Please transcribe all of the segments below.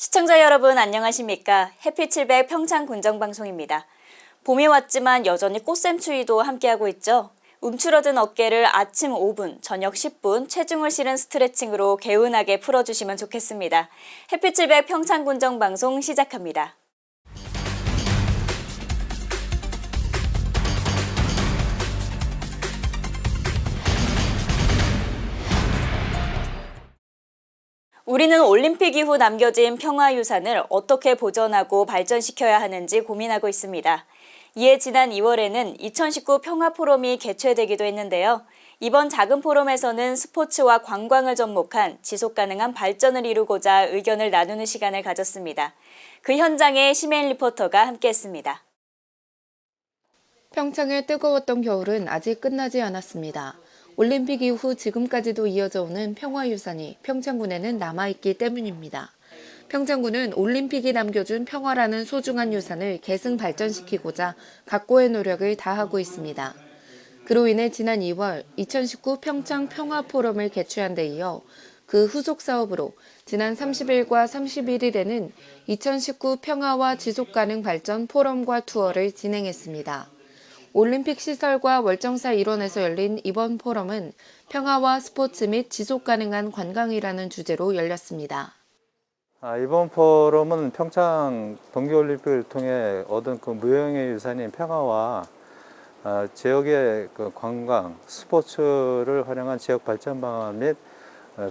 시청자 여러분 안녕하십니까? 해피700 평창군정방송입니다. 봄이 왔지만 여전히 꽃샘추위도 함께하고 있죠. 움츠러든 어깨를 아침 5분, 저녁 10분 체중을 실은 스트레칭으로 개운하게 풀어주시면 좋겠습니다. 해피700 평창군정방송 시작합니다. 우리는 올림픽 이후 남겨진 평화유산을 어떻게 보존하고 발전시켜야 하는지 고민하고 있습니다. 이에 지난 2월에는 2019 평화포럼이 개최되기도 했는데요. 이번 작은 포럼에서는 스포츠와 관광을 접목한 지속가능한 발전을 이루고자 의견을 나누는 시간을 가졌습니다. 그 현장에 심혜인 리포터가 함께했습니다. 평창의 뜨거웠던 겨울은 아직 끝나지 않았습니다. 올림픽 이후 지금까지도 이어져 오는 평화유산이 평창군에는 남아있기 때문입니다. 평창군은 올림픽이 남겨준 평화라는 소중한 유산을 계승 발전시키고자 각고의 노력을 다하고 있습니다. 그로 인해 지난 2월 2019 평창 평화포럼을 개최한 데 이어 그 후속 사업으로 지난 30일과 31일에는 2019 평화와 지속가능 발전 포럼과 투어를 진행했습니다. 올림픽 시설과 월정사 일원에서 열린 이번 포럼은 평화와 스포츠 및 지속가능한 관광이라는 주제로 열렸습니다. 이번 포럼은 평창 동계올림픽을 통해 얻은 그 무형의 유산인 평화와 지역의 그 관광, 스포츠를 활용한 지역 발전 방안 및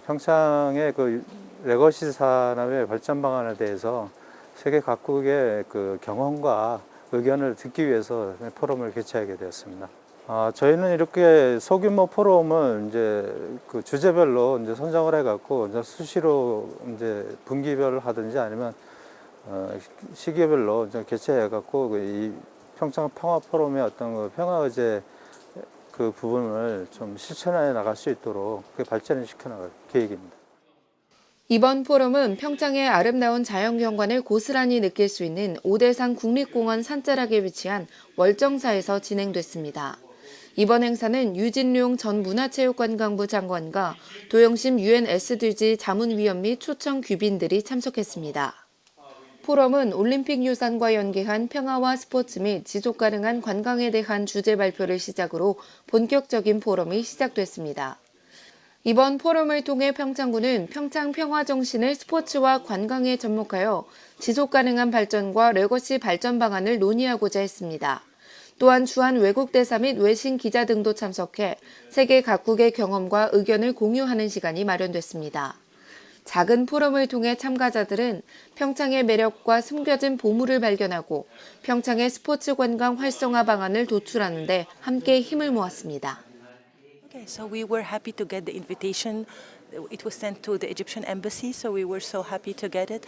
평창의 그 레거시 산업의 발전 방안에 대해서 세계 각국의 그 경험과 의견을 듣기 위해서 포럼을 개최하게 되었습니다. 저희는 이렇게 소규모 포럼을 이제 그 주제별로 이제 선정을 해갖고 이제 수시로 이제 분기별로 하든지 아니면 시기별로 이제 개최해갖고 이 평창 평화 포럼의 어떤 그 평화 의제 그 부분을 좀 실천해 나갈 수 있도록 발전을 시켜 나갈 계획입니다. 이번 포럼은 평창의 아름다운 자연경관을 고스란히 느낄 수 있는 오대산 국립공원 산자락에 위치한 월정사에서 진행됐습니다. 이번 행사는 유진룡 전 문화체육관광부 장관과 도영심 UN SDG 자문위원 및 초청 귀빈들이 참석했습니다. 포럼은 올림픽 유산과 연계한 평화와 스포츠 및 지속가능한 관광에 대한 주제 발표를 시작으로 본격적인 포럼이 시작됐습니다. 이번 포럼을 통해 평창군은 평창 평화 정신을 스포츠와 관광에 접목하여 지속가능한 발전과 레거시 발전 방안을 논의하고자 했습니다. 또한 주한 외국 대사 및 외신 기자 등도 참석해 세계 각국의 경험과 의견을 공유하는 시간이 마련됐습니다. 작은 포럼을 통해 참가자들은 평창의 매력과 숨겨진 보물을 발견하고 평창의 스포츠 관광 활성화 방안을 도출하는 데 함께 힘을 모았습니다. Okay, so we were happy to get the invitation. It was sent to the Egyptian embassy, so we were so happy to get it.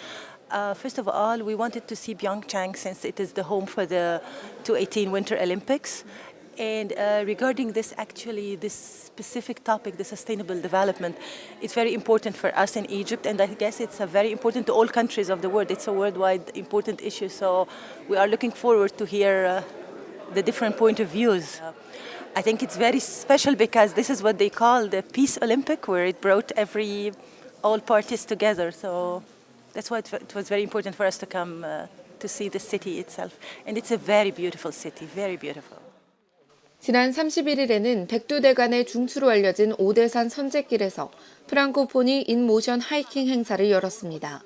First of all, we wanted to see Pyeongchang since it is the home for the 2018 Winter Olympics. And regarding this, actually, this specific topic, the sustainable development, it's very important for us in Egypt, and I guess it's very important to all countries of the world. It's a worldwide important issue, so we are looking forward to hear the different point of views. I think it's very special because this is what they call the Peace Olympic, where it brought all parties together. So that's why it was very important for us to come to see the city itself. And it's a very beautiful city, very beautiful. 지난 31일에는 백두대간의 중추로 알려진 오대산 선제길에서 프랑코포니 인모션 하이킹 행사를 열었습니다.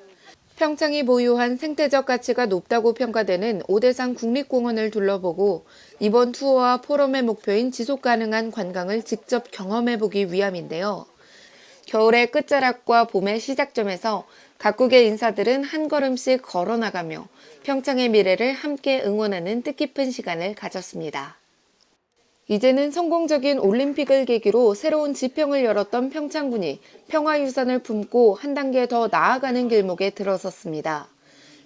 평창이 보유한 생태적 가치가 높다고 평가되는 오대산 국립공원을 둘러보고 이번 투어와 포럼의 목표인 지속가능한 관광을 직접 경험해보기 위함인데요. 겨울의 끝자락과 봄의 시작점에서 각국의 인사들은 한 걸음씩 걸어나가며 평창의 미래를 함께 응원하는 뜻깊은 시간을 가졌습니다. 이제는 성공적인 올림픽을 계기로 새로운 지평을 열었던 평창군이 평화유산을 품고 한 단계 더 나아가는 길목에 들어섰습니다.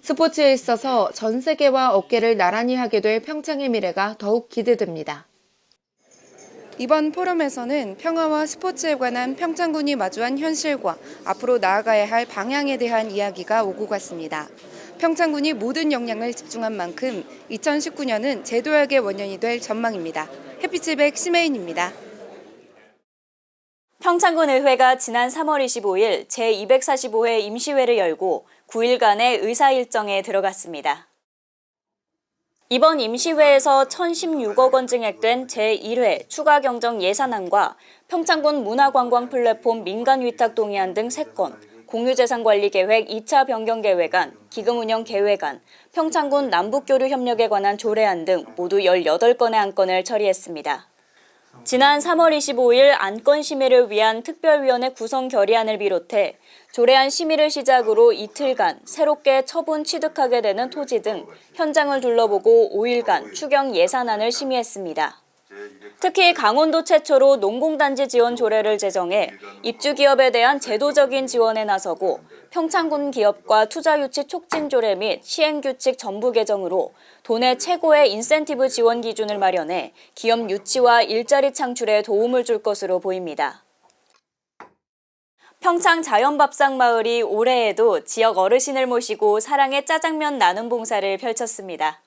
스포츠에 있어서 전 세계와 어깨를 나란히 하게 될 평창의 미래가 더욱 기대됩니다. 이번 포럼에서는 평화와 스포츠에 관한 평창군이 마주한 현실과 앞으로 나아가야 할 방향에 대한 이야기가 오고 갔습니다. 평창군이 모든 역량을 집중한 만큼 2019년은 제도약의 원년이 될 전망입니다. 해피700 심혜인입니다. 평창군 의회가 지난 3월 25일 제245회 임시회를 열고 9일간의 의사 일정에 들어갔습니다. 이번 임시회에서 1,016억 원 증액된 제1회 추가 경정 예산안과 평창군 문화관광 플랫폼 민간 위탁 동의안 등 3건, 공유재산관리계획 2차 변경계획안, 기금운영계획안, 평창군 남북교류 협력에 관한 조례안 등 모두 18건의 안건을 처리했습니다. 지난 3월 25일 안건 심의를 위한 특별위원회 구성 결의안을 비롯해 조례안 심의를 시작으로 이틀간 새롭게 처분 취득하게 되는 토지 등 현장을 둘러보고 5일간 추경 예산안을 심의했습니다. 특히 강원도 최초로 농공단지 지원 조례를 제정해 입주기업에 대한 제도적인 지원에 나서고 평창군 기업과 투자유치 촉진 조례 및 시행규칙 전부 개정으로 도내 최고의 인센티브 지원 기준을 마련해 기업 유치와 일자리 창출에 도움을 줄 것으로 보입니다. 평창 자연밥상마을이 올해에도 지역 어르신을 모시고 사랑의 짜장면 나눔 봉사를 펼쳤습니다.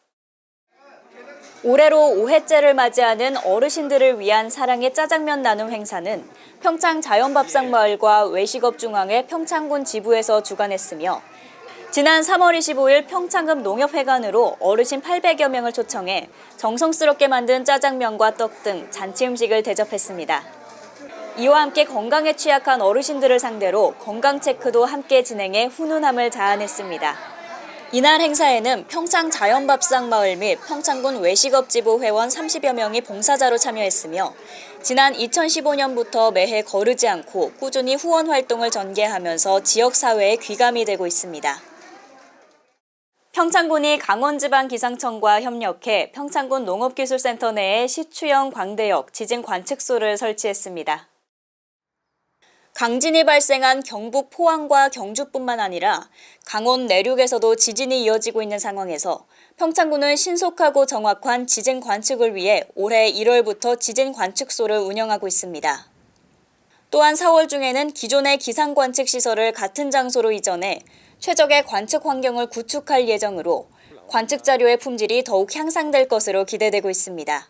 올해로 5회째를 맞이하는 어르신들을 위한 사랑의 짜장면 나눔 행사는 평창 자연밥상마을과 외식업중앙회 평창군 지부에서 주관했으며 지난 3월 25일 평창읍 농협회관으로 어르신 800여 명을 초청해 정성스럽게 만든 짜장면과 떡 등 잔치 음식을 대접했습니다. 이와 함께 건강에 취약한 어르신들을 상대로 건강 체크도 함께 진행해 훈훈함을 자아냈습니다. 이날 행사에는 평창 자연밥상마을 및 평창군 외식업지부 회원 30여 명이 봉사자로 참여했으며 지난 2015년부터 매해 거르지 않고 꾸준히 후원 활동을 전개하면서 지역사회에 귀감이 되고 있습니다. 평창군이 강원지방기상청과 협력해 평창군 농업기술센터 내에 시추형 광대역 지진 관측소를 설치했습니다. 강진이 발생한 경북 포항과 경주뿐만 아니라 강원 내륙에서도 지진이 이어지고 있는 상황에서 평창군은 신속하고 정확한 지진 관측을 위해 올해 1월부터 지진 관측소를 운영하고 있습니다. 또한 4월 중에는 기존의 기상 관측 시설을 같은 장소로 이전해 최적의 관측 환경을 구축할 예정으로 관측 자료의 품질이 더욱 향상될 것으로 기대되고 있습니다.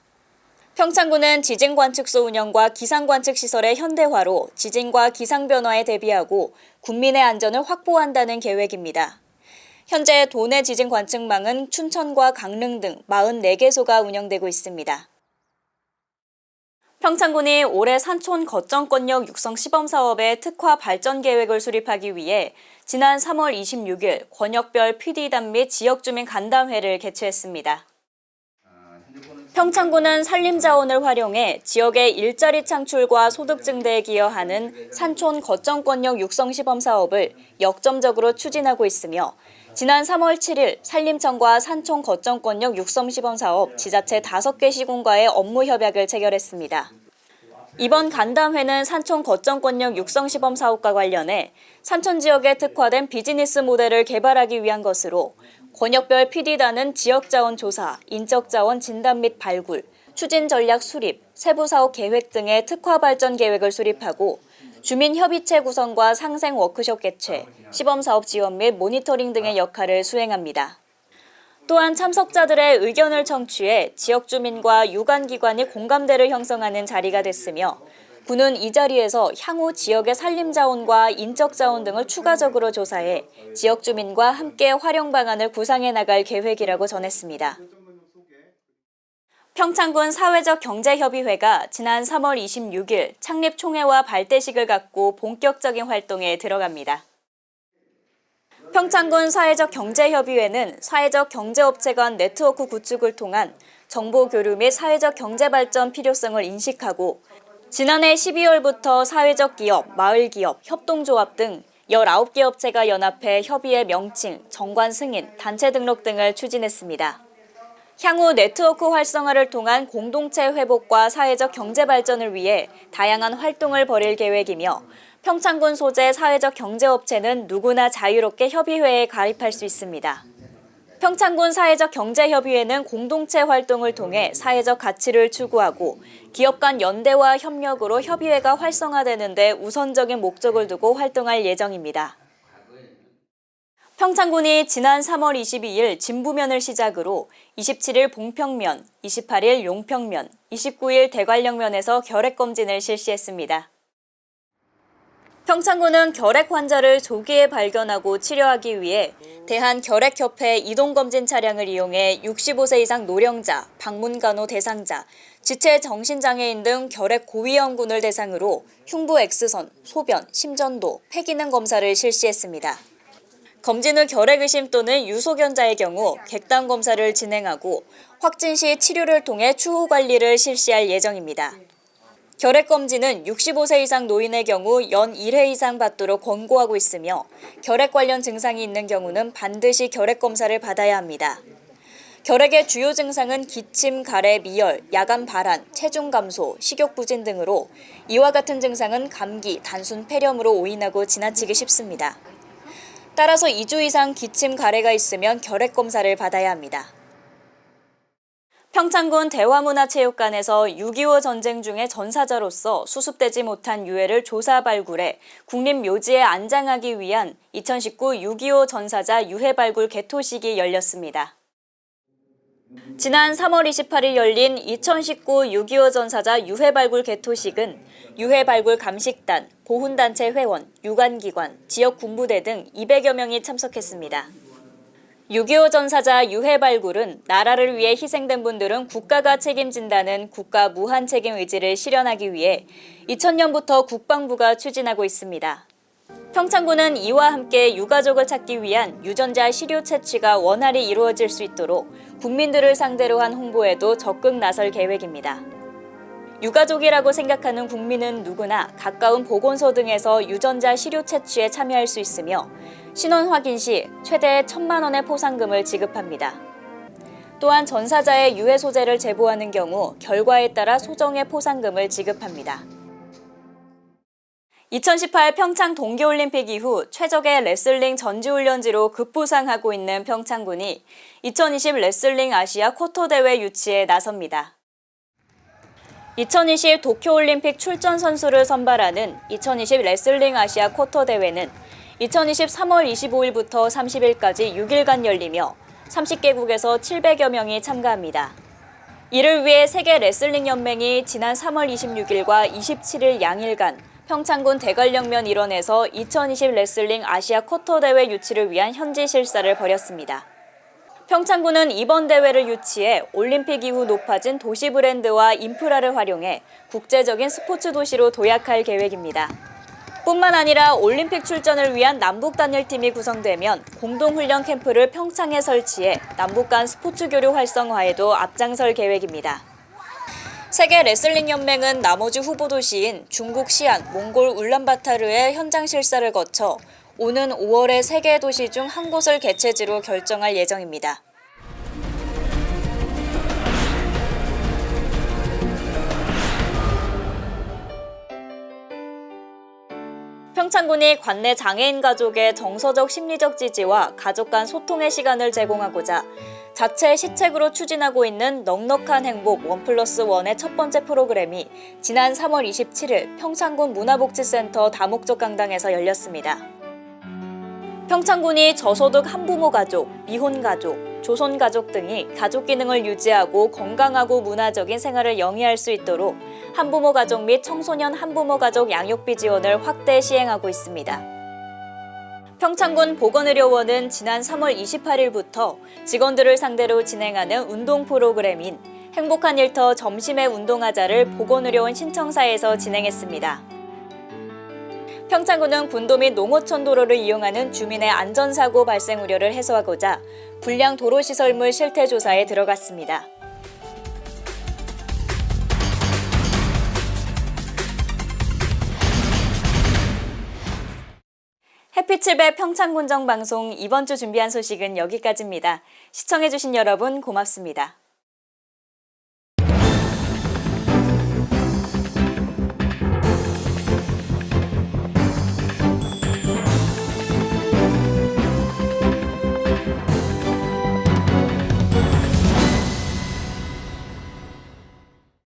평창군은 지진관측소 운영과 기상관측시설의 현대화로 지진과 기상 변화에 대비하고 국민의 안전을 확보한다는 계획입니다. 현재 도내 지진관측망은 춘천과 강릉 등 44개소가 운영되고 있습니다. 평창군이 올해 산촌 거점권역 육성 시범 사업의 특화 발전 계획을 수립하기 위해 지난 3월 26일 권역별 PD단 및 지역주민 간담회를 개최했습니다. 평창군은 산림자원을 활용해 지역의 일자리 창출과 소득 증대에 기여하는 산촌 거점권역 육성 시범 사업을 역점적으로 추진하고 있으며 지난 3월 7일 산림청과 산촌 거점권역 육성 시범 사업 지자체 5개 시군과의 업무 협약을 체결했습니다. 이번 간담회는 산촌 거점권역 육성 시범 사업과 관련해 산촌 지역에 특화된 비즈니스 모델을 개발하기 위한 것으로 권역별 PD단은 지역자원 조사, 인적자원 진단 및 발굴, 추진 전략 수립, 세부 사업 계획 등의 특화 발전 계획을 수립하고 주민협의체 구성과 상생 워크숍 개최, 시범사업 지원 및 모니터링 등의 역할을 수행합니다. 또한 참석자들의 의견을 청취해 지역 주민과 유관기관이 공감대를 형성하는 자리가 됐으며 군은 이 자리에서 향후 지역의 산림자원과 인적자원 등을 추가적으로 조사해 지역 주민과 함께 활용 방안을 구상해 나갈 계획이라고 전했습니다. 평창군 사회적 경제협의회가 지난 3월 26일 창립 총회와 발대식을 갖고 본격적인 활동에 들어갑니다. 평창군 사회적 경제협의회는 사회적 경제업체 간 네트워크 구축을 통한 정보 교류 및 사회적 경제 발전 필요성을 인식하고 지난해 12월부터 사회적 기업, 마을 기업, 협동조합 등 19개 업체가 연합해 협의회 명칭, 정관 승인, 단체 등록 등을 추진했습니다. 향후 네트워크 활성화를 통한 공동체 회복과 사회적 경제 발전을 위해 다양한 활동을 벌일 계획이며 평창군 소재 사회적 경제업체는 누구나 자유롭게 협의회에 가입할 수 있습니다. 평창군 사회적 경제협의회는 공동체 활동을 통해 사회적 가치를 추구하고 기업 간 연대와 협력으로 협의회가 활성화되는 데 우선적인 목적을 두고 활동할 예정입니다. 평창군이 지난 3월 22일 진부면을 시작으로 27일 봉평면, 28일 용평면, 29일 대관령면에서 결핵검진을 실시했습니다. 평창군은 결핵 환자를 조기에 발견하고 치료하기 위해 대한결핵협회 이동검진 차량을 이용해 65세 이상 노령자, 방문간호 대상자, 지체 정신장애인 등 결핵 고위험군을 대상으로 흉부 X선, 소변, 심전도, 폐기능 검사를 실시했습니다. 검진 후 결핵 의심 또는 유소견자의 경우 객단 검사를 진행하고 확진 시 치료를 통해 추후 관리를 실시할 예정입니다. 결핵 검진은 65세 이상 노인의 경우 연 1회 이상 받도록 권고하고 있으며 결핵 관련 증상이 있는 경우는 반드시 결핵 검사를 받아야 합니다. 결핵의 주요 증상은 기침, 가래, 미열, 야간 발한, 체중 감소, 식욕 부진 등으로 이와 같은 증상은 감기, 단순 폐렴으로 오인하고 지나치기 쉽습니다. 따라서 2주 이상 기침, 가래가 있으면 결핵 검사를 받아야 합니다. 평창군 대화문화체육관에서 6.25 전쟁 중에 전사자로서 수습되지 못한 유해를 조사 발굴해 국립묘지에 안장하기 위한 2019 6.25 전사자 유해 발굴 개토식이 열렸습니다. 지난 3월 28일 열린 2019 6.25 전사자 유해 발굴 개토식은 유해 발굴 감식단, 보훈단체 회원, 유관기관, 지역 군부대 등 200여 명이 참석했습니다. 6.25 전사자 유해 발굴은 나라를 위해 희생된 분들은 국가가 책임진다는 국가 무한 책임 의지를 실현하기 위해 2000년부터 국방부가 추진하고 있습니다. 평창군은 이와 함께 유가족을 찾기 위한 유전자 시료 채취가 원활히 이루어질 수 있도록 국민들을 상대로 한 홍보에도 적극 나설 계획입니다. 유가족이라고 생각하는 국민은 누구나 가까운 보건소 등에서 유전자 시료 채취에 참여할 수 있으며 신원 확인 시 최대 1,000만 원의 포상금을 지급합니다. 또한 전사자의 유해 소재를 제보하는 경우 결과에 따라 소정의 포상금을 지급합니다. 2018 평창 동계올림픽 이후 최적의 레슬링 전지훈련지로 급부상하고 있는 평창군이 2020 레슬링 아시아 쿼터 대회 유치에 나섭니다. 2020 도쿄올림픽 출전 선수를 선발하는 2020 레슬링 아시아 쿼터 대회는 2020 3월 25일부터 30일까지 6일간 열리며 30개국에서 700여 명이 참가합니다. 이를 위해 세계 레슬링 연맹이 지난 3월 26일과 27일 양일간 평창군 대관령면 일원에서 2020 레슬링 아시아 쿼터 대회 유치를 위한 현지 실사를 벌였습니다. 평창군은 이번 대회를 유치해 올림픽 이후 높아진 도시 브랜드와 인프라를 활용해 국제적인 스포츠 도시로 도약할 계획입니다. 뿐만 아니라 올림픽 출전을 위한 남북 단일팀이 구성되면 공동훈련 캠프를 평창에 설치해 남북 간 스포츠 교류 활성화에도 앞장설 계획입니다. 세계 레슬링 연맹은 나머지 후보 도시인 중국 시안, 몽골 울란바타르의 현장 실사를 거쳐 오는 5월에 3개 도시 중 한 곳을 개최지로 결정할 예정입니다. 평창군이 관내 장애인 가족의 정서적 심리적 지지와 가족 간 소통의 시간을 제공하고자 자체 시책으로 추진하고 있는 넉넉한 행복 1+1의 첫 번째 프로그램이 지난 3월 27일 평창군 문화복지센터 다목적 강당에서 열렸습니다. 평창군이 저소득 한부모 가족, 미혼 가족, 조손 가족 등이 가족 기능을 유지하고 건강하고 문화적인 생활을 영위할 수 있도록 한부모 가족 및 청소년 한부모 가족 양육비 지원을 확대 시행하고 있습니다. 평창군 보건의료원은 지난 3월 28일부터 직원들을 상대로 진행하는 운동 프로그램인 행복한 일터 점심에 운동하자를 보건의료원 신청사에서 진행했습니다. 평창군은 군도 및 농어촌 도로를 이용하는 주민의 안전사고 발생 우려를 해소하고자 불량 도로시설물 실태조사에 들어갔습니다. 해피칩의 평창군정 방송 이번 주 준비한 소식은 여기까지입니다. 시청해주신 여러분 고맙습니다.